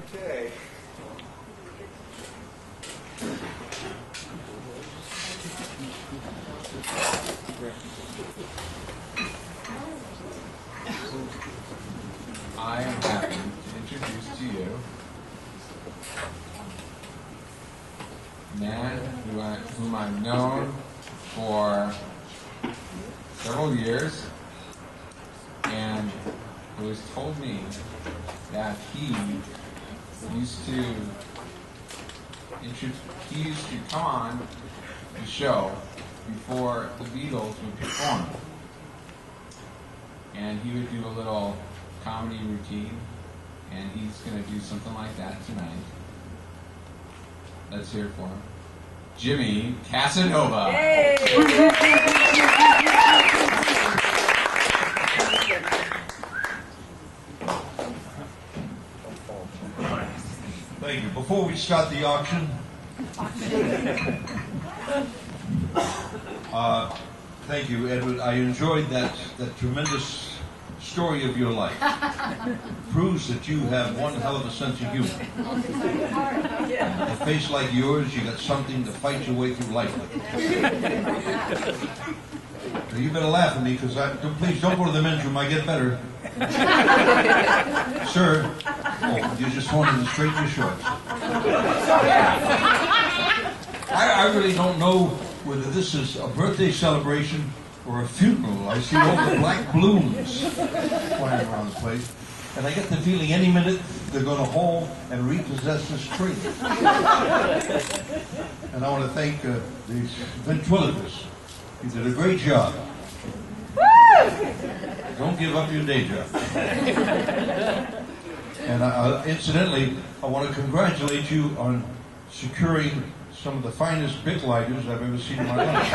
Okay. I am happy to introduce to you a man whom I've known for several years, and who has told me that he used to come on the show before the Beatles would perform, and he would do a little comedy routine, and he's going to do something like that tonight. Let's hear it for him. Jimmy Casanova. Hey. Thank you. Before we start the auction, thank you, Edward. I enjoyed that tremendous story of your life. Proves that you have one hell of a sense of humor. A face like yours, you got something to fight your way through life with. So you better laugh at me, because please don't go to the men's room. I get better. Sir, oh, you just wanted to straighten your shorts. I really don't know whether this is a birthday celebration or a funeral. I see all the black balloons flying around the place, and I get the feeling any minute they're going to haul and repossess this tree. And I want to thank these ventriloquists. You did a great job. Don't give up your day job. And incidentally, I want to congratulate you on securing some of the finest big lighters I've ever seen in my life.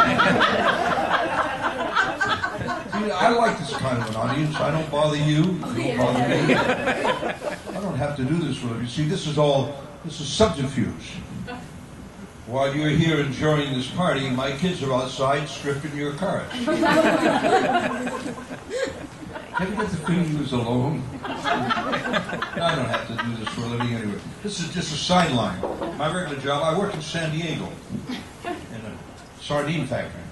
See, I like this kind of an audience. I don't bother you. You don't bother me. I don't have to do this for you. See, this is subterfuge. While you're here enjoying this party, my kids are outside stripping your cars. Have you got the feeling you was alone? I don't have to do this for a living anyway. This is just a sideline. My regular job, I work in San Diego in a sardine factory.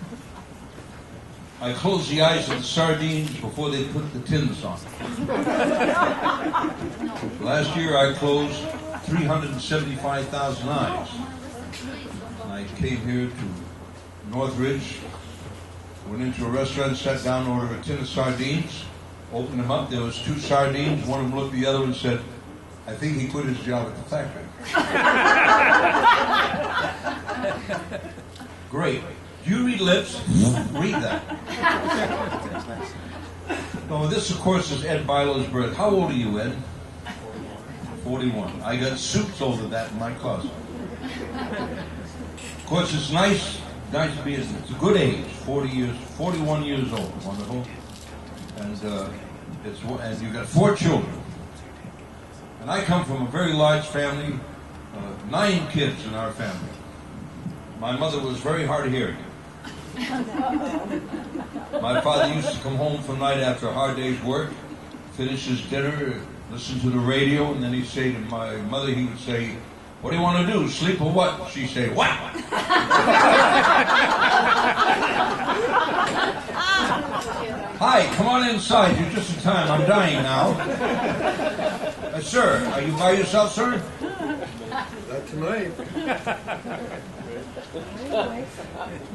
I close the eyes of the sardines before they put the tins on. Last year I closed 375,000 eyes. And I came here to Northridge, went into a restaurant, sat down, ordered a tin of sardines. Opened them up, there was 2 sardines. One of them looked at the other and said, I think he quit his job at the factory. Great. Do you read lips? Read that. No, this, of course, is Ed Bilow's birth. How old are you, Ed? 41. I got suits over that in my closet. Of course, it's nice to be, it's a good age, 41 years old. Wonderful. And you've got 4 children. And I come from a very large family, 9 kids in our family. My mother was very hard of hearing. My father used to come home from night after a hard day's work, finish his dinner, listen to the radio, and then he'd say to my mother, he would say, what do you want to do, sleep or what? She'd say, what? Hi, come on inside. You're just in time. I'm dying now. Sir, are you by yourself, sir? Not tonight.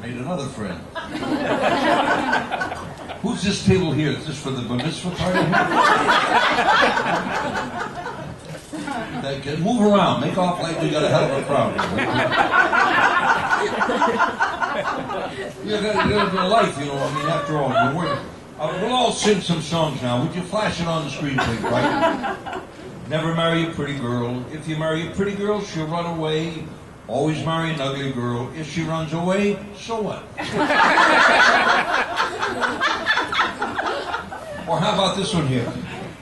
Made another friend. Who's this table here? Is this for the bar mitzvah party? Move around. Make off like we got a hell of a crowd here. You got a life, you know. I mean, after all, we're working. We'll all sing some songs now. Would you flash it on the screen, please, right? Never marry a pretty girl. If you marry a pretty girl, she'll run away. Always marry an ugly girl. If she runs away, so what? Or how about this one here?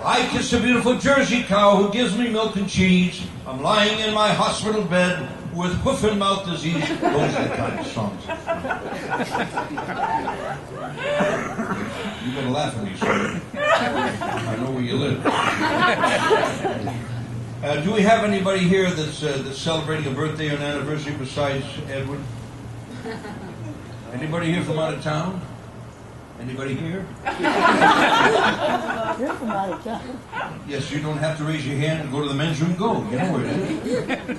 I kiss a beautiful Jersey cow who gives me milk and cheese. I'm lying in my hospital bed with hoof and mouth disease. Those are the kind of songs. You better laugh at me, sir. I know where you live. Do we have anybody here that's celebrating a birthday or an anniversary besides Edward? Anybody here from out of town? Anybody here? You're from out of town. Yes, you don't have to raise your hand and go to the men's room. Go. You know where it is.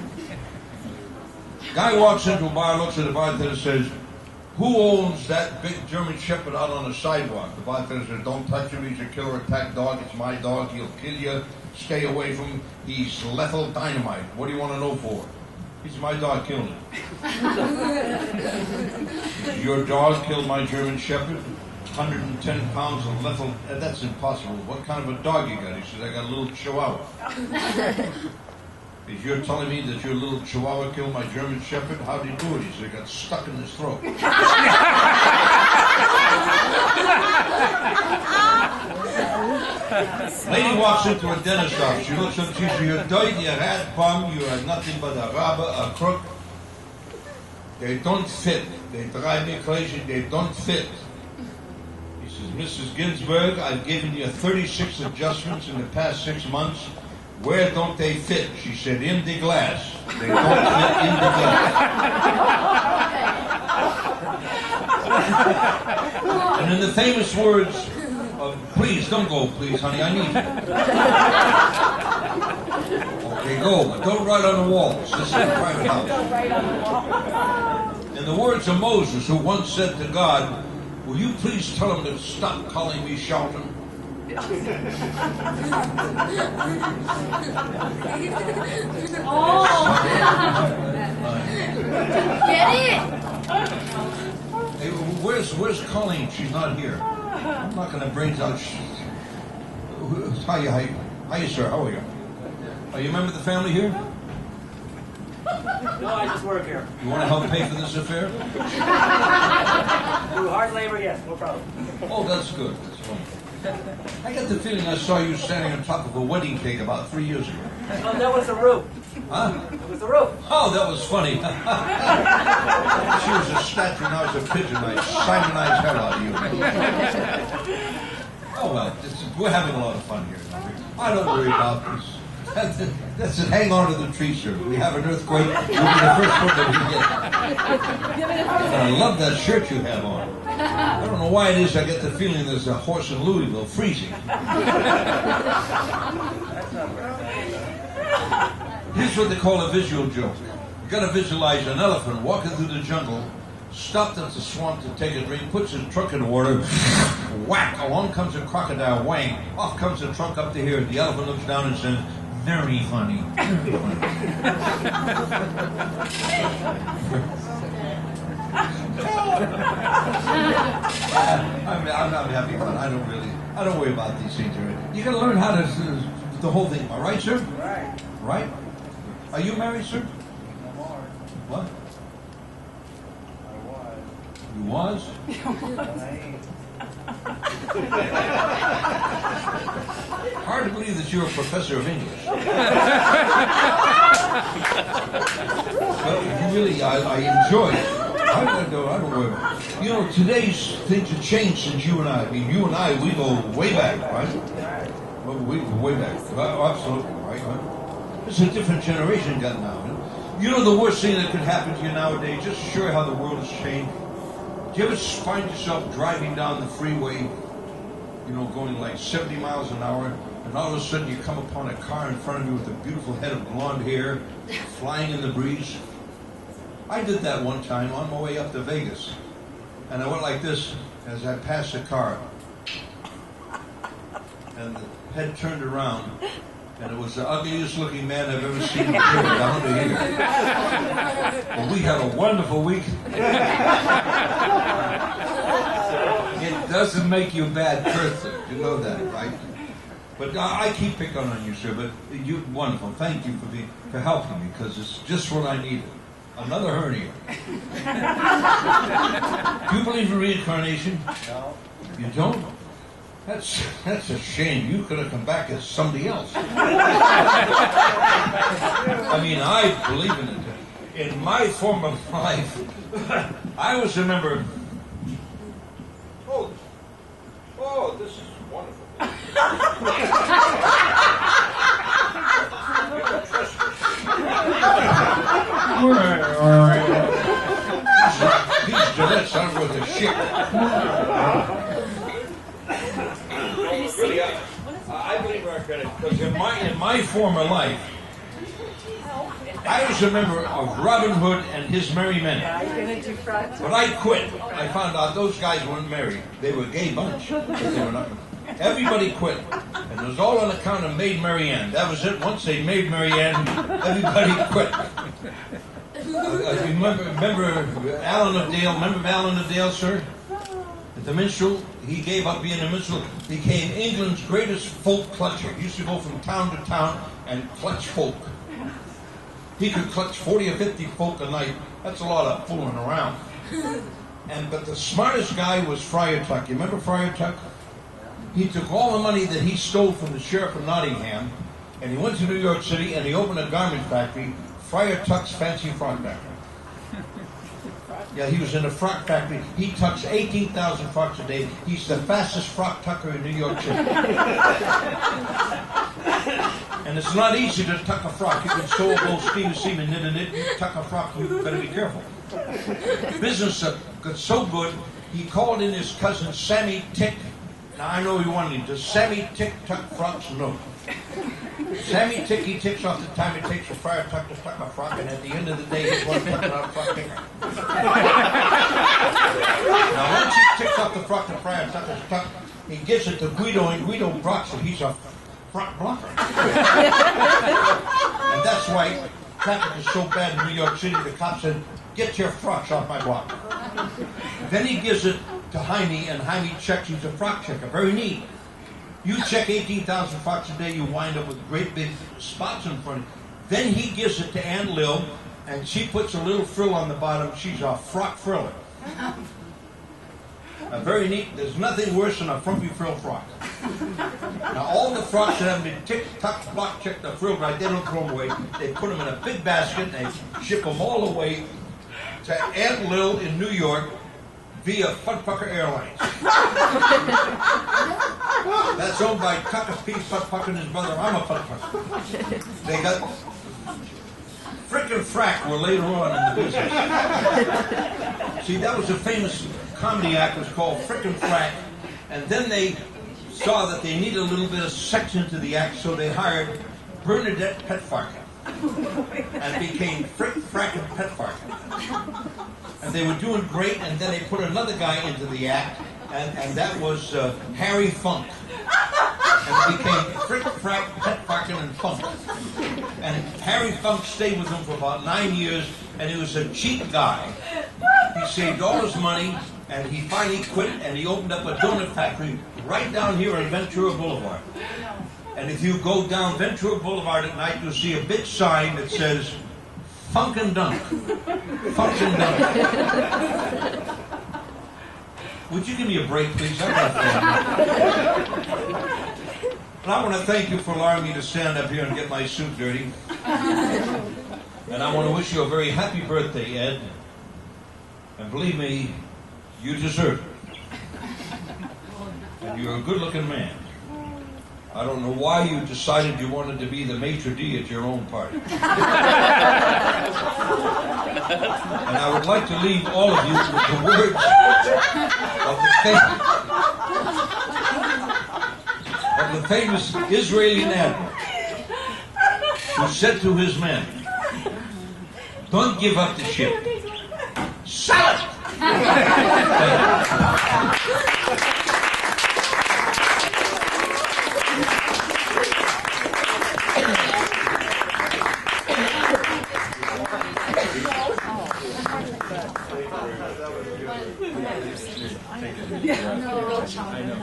Guy walks into a bar, looks at the bartender, says, "Who owns that big German Shepherd out on the sidewalk?" The bartender says, "Don't touch him. He's a killer attack dog. It's my dog. He'll kill you. Stay away from him. He's lethal dynamite. What do you want to know for?" He said, "My dog killed him." "Your dog killed my German Shepherd? 110 pounds of lethal. That's impossible. What kind of a dog you got?" He says, "I got a little Chihuahua." "If you're telling me that your little Chihuahua killed my German Shepherd, how did he do it?" He said, "It got stuck in his throat." Lady walks into a dentist office. She looks up and she says, "You're dirty, you rat bum. You are nothing but a robber, a crook. They don't fit. They drive me crazy. They don't fit." He says, "Mrs. Ginsburg, I've given you 36 adjustments in the past 6 months. Where don't they fit?" She said, "In the glass. They don't fit in the glass." And in the famous words of, "Please, don't go, please, honey, I need you." "Okay, go, but don't write on the walls. This is a private house." Don't write on the wall. In the words of Moses, who once said to God, "Will you please tell him to stop calling me Shelton?" Oh! Get it? Hey, where's Colleen? She's not here. I'm not going to bring out. Hi, sir. How are you? You a member of the family here? No, I just work here. You want to help pay for this affair? Do hard labor, yes, no problem. Oh, that's good. That's wonderful. I got the feeling I saw you standing on top of a wedding cake about 3 years ago. Oh, that was the roof. Huh? It was the roof. Oh, that was funny. She was a statue, now it's a pigeon. I Simonized hell out of you. Oh, well, we're having a lot of fun here. I don't worry about this. That's it. Hang on to the tree, sir. We have an earthquake. You'll be the first one that we get. And I love that shirt you have on. I don't know why it is. I get the feeling there's a horse in Louisville freezing. Here's what they call a visual joke. You got to visualize an elephant walking through the jungle, stopped at the swamp to take a drink, puts his trunk in the water, whack! Along comes a crocodile, whang! Off comes the trunk up to here. The elephant looks down and says, "Very funny." Very funny. I'm having fun. I don't worry about these things. You got to learn how to the whole thing. Am I right, sir? Right. Right? Are you married, sir? What? You was? Hard to believe that you're a professor of English. But you really, I enjoy it. I don't worry about it. You know, today's things have changed since you and I. I mean, you and I, we go way back, right? Well, we go way back. Absolutely, right? It's a different generation got now. You know the worst thing that could happen to you nowadays, just to show you how the world has changed. Do you ever find yourself driving down the freeway, you know, going like 70 miles an hour, and all of a sudden you come upon a car in front of you with a beautiful head of blonde hair flying in the breeze? I did that one time on my way up to Vegas. And I went like this as I passed the car. And the head turned around, and it was the ugliest looking man I've ever seen down to here. Well, we had a wonderful week. It doesn't make you a bad person. You know that, right? But I keep picking on you, sir, but you're wonderful. Thank you for helping me, because it's just what I needed. Another hernia. Do you believe in reincarnation? No. You don't? That's a shame. You could have come back as somebody else. I mean, I believe in it. In my form of life, I was a member. Oh, this is wonderful. chick. Really, I believe our credit because in my former life, I was a member of Robin Hood and his Merry Men. When I quit, I found out those guys weren't married. They were a gay bunch. But they were not. Everybody quit. And it was all on account of Maid Marianne. That was it. Once they made Marianne, everybody quit. Remember Alan of Dale? Remember Alan of Dale, sir? The minstrel, he gave up being a minstrel, became England's greatest folk clutcher. He used to go from town to town and clutch folk. He could clutch 40 or 50 folk a night. That's a lot of fooling around. But the smartest guy was Friar Tuck. You remember Friar Tuck? He took all the money that he stole from the sheriff of Nottingham, and he went to New York City and he opened a garment factory, Friar Tuck's Fancy Frock Factory. Yeah, he was in a frock factory. He tucks 18,000 frocks a day. He's the fastest frock tucker in New York City. And it's not easy to tuck a frock. You can sew a bow, steam a seam, and knit a knit. You tuck a frock, you better be careful. Business got so good, he called in his cousin Sammy Tick. Now I know you wanted him. Does Sammy Tick tuck frocks? No. Sammy Tick, he ticks off the time it takes for Friar Tuck to tuck a frock, and at the end of the day, he's one tucking out a frock ticker. Now once he ticks off the frock to Friar Tuck is tucked, he gives it to Guido, and Guido blocks it. He's a front blocker. And that's why traffic is so bad in New York City. The cop said, "Get your frocks off my block." Then he gives it to Jaime, and Jaime checks. He's a frock checker. Very neat. You check 18,000 frocks a day, you wind up with great big spots in front of you. Then he gives it to Aunt Lil, and she puts a little frill on the bottom. She's a frock friller. Very neat. There's nothing worse than a frumpy frill frock. Now, all the frocks that have been ticked, tucked, block checked, the frill right, they don't throw them away. They put them in a big basket, and they ship them all the way to Aunt Lil in New York via Fuddfucker Airlines. That's owned by Tucker P. Fuddfucker and his brother. I'm a Fuddfucker. They got Frickin Frock were later on in the business. See, that was a famous comedy act. It was called Frickin Frock. And then they saw that they needed a little bit of sex into the act, so they hired Bernadette Petfark. And became Frick, Frack, and Petfark. And they were doing great, and then they put another guy into the act, and that was Harry Funk. And it became Frick, Frack, Petfarkin, and Funk. And Harry Funk stayed with them for about 9 years, and he was a cheap guy. He saved all his money, and he finally quit, and he opened up a donut factory right down here on Ventura Boulevard. And if you go down Ventura Boulevard at night, you'll see a big sign that says, Funk and Dunk. Funk and Dunk. Would you give me a break, please? I'm not And I want to thank you for allowing me to stand up here and get my suit dirty. And I want to wish you a very happy birthday, Ed. And believe me, you deserve it. And you're a good-looking man. I don't know why you decided you wanted to be the maitre d' at your own party. And I would like to leave all of you with the words of the famous Israeli admiral who said to his men, "Don't give up the ship. Sell it!" I know.